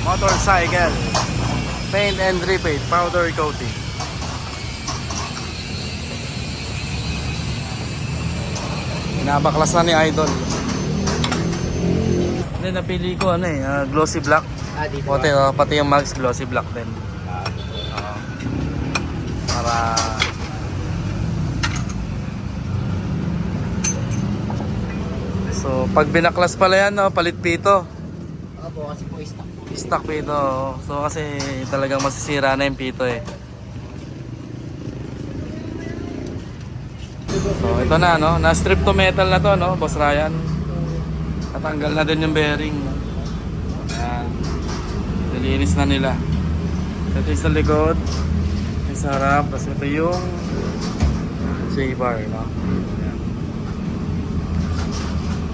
Motorcycle. Paint and repaint. Powder coating. Nabaklas na ni Idol. Hindi, napili ko ano glossy black. Dito Pati, pati yung mags glossy black din. Para so pag binaklas pala yan, no, palit pito. Opo, kasi po stock po. Stock pito. So kasi talagang masisira na yung pito eh. So ito na, no, na strip to metal na to, no, Boss Ryan. Natanggal na din yung bearing. Ayan. Nilinis na nila. Ito yung sa likod, yung sa harap, tapos ito yung J-bar, no. Ayan.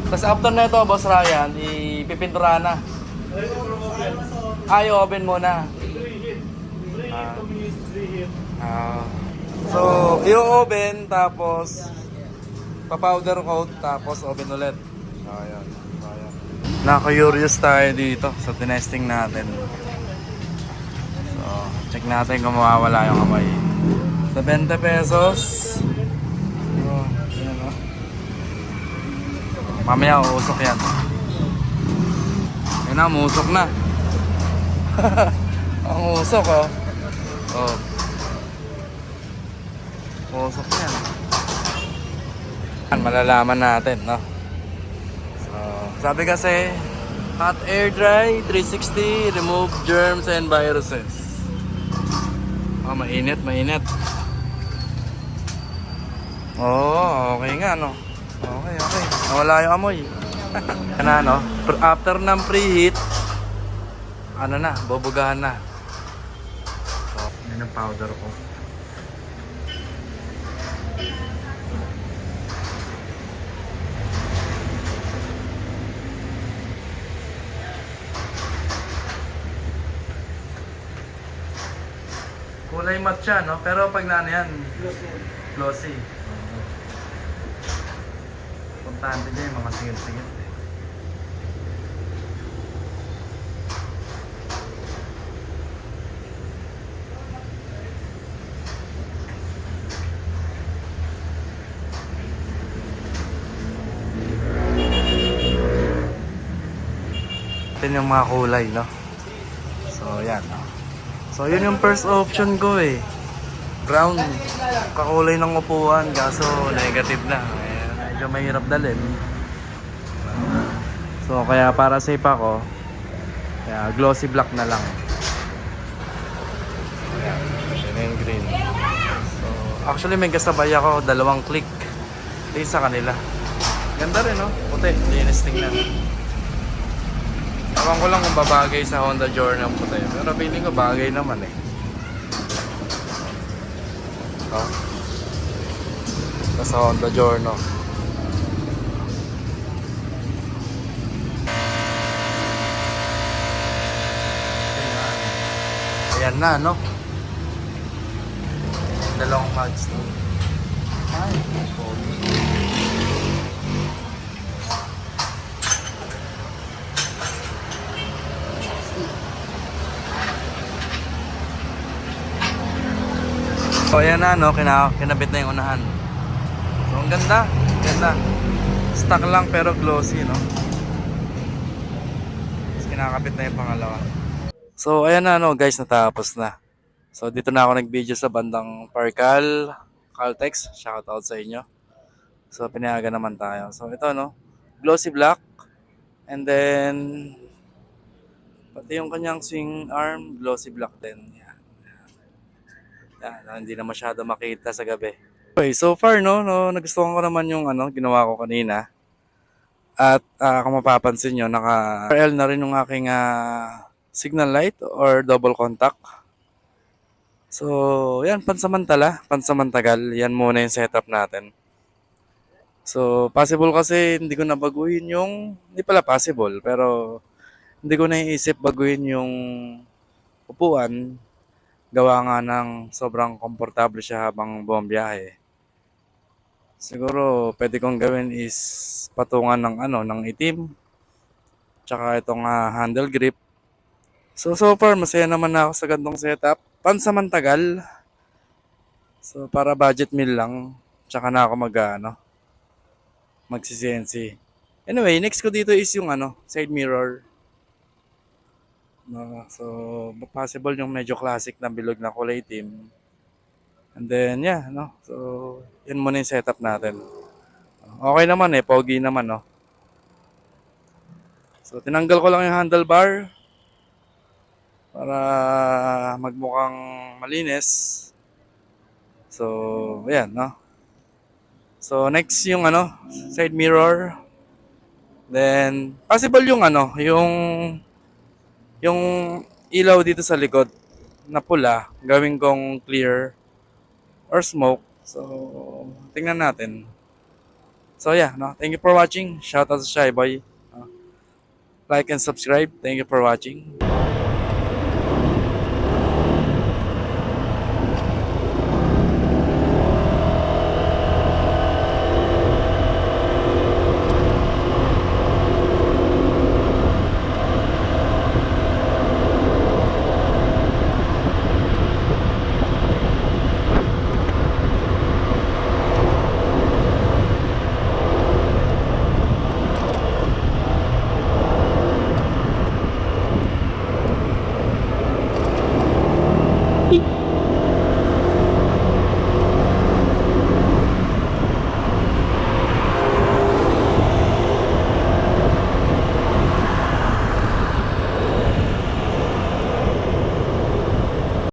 Tapos after na ito, Boss Ryan, ipipintura na. Ay, oven muna. So, i-oven, tapos pa-powder coat, tapos oven ulit. So, ayan. So, ayan. Naka-curious tayo dito sa tinesting natin. So, check natin kung mawawala yung kamay. Sa 20 pesos. Oh, ayan, oh. Mamaya uusok yan. Ayan na, umusok na. Ang usok, oh. Oh. Usok yan. Malalaman natin, no? So, sabi kasi, hot air dry, 360, remove germs and viruses. Oh, mainit, mainit. Oh, okay nga, no? Okay, okay. Nawala yung amoy. Yan na, no? After ng preheat, ano na, bubugahan na. So, yun ang powder ko. Kulay matte siya, no? Pero pag na ano yan, glossy. Importante din yung mga singit-singit. Ito yung mga kulay, no? So, yan, no? So, yun yung first option ko eh. Brown. Kakulay ng upuan, kaso negative na. Ayan, medyo mahirap dalhin. So, kaya para safe ako, kaya glossy black na lang. Ayan, yun yung green. So, actually may kasabay ako, 2 click. Ito sa kanila. Ganda rin, no? Puti, linis tingnan. Ewan ko lang kung babagay sa Honda Journey ang puti. Pero feeling ko bagay naman eh. Oh. Ito sa Honda Journey. Ayan na, no? Dalawang mags, no? Ay, so ayan na, no, kinabit na yung unahan. So ang ganda, ganda. Stock lang pero glossy, no. Tapos kinakabit na yung pangalawa. So ayan na, no, guys, natapos na. So dito na ako nag-video sa bandang Parcal, Caltex. Shoutout sa inyo. So pinayagan naman tayo. So ito, no, glossy black. And then pati yung kanyang swing arm, glossy black din. Yan, hindi na masyado makita sa gabi. Okay, so far, no, nagustuhan ko naman yung ginawa ko kanina. At kung mapapansin nyo, naka-RL na rin yung aking signal light or double contact. So, yan, pansamantagal. Yan muna yung setup natin. So, possible kasi hindi ko nabaguhin hindi pala possible, pero hindi ko naiisip baguhin yung upuan. Gawa nga ng sobrang komportable siya habang bumabiyahe. Siguro pwede kong gawin is patungan ng ng itim. Tsaka itong handle grip. So far, masaya naman na ako sa gantong setup. Pansamantagal. So, para budget meal lang. Tsaka na ako magsi-CNC. Anyway, next ko dito is yung side mirror. No, so, possible yung medyo classic na bilog na kulay itim. And then, yeah, no. So, yun muna yung setup natin. Okay naman pogi naman, no. So, tinanggal ko lang yung handlebar para magmukhang malinis. So, ayan, no. So, next yung side mirror. Then, possible yung yung ilaw dito sa likod na pula, gawin kong clear or smoke. So, tingnan natin. So, yeah, no. Thank you for watching. Shout out to Shy Boy. Like and subscribe. Thank you for watching.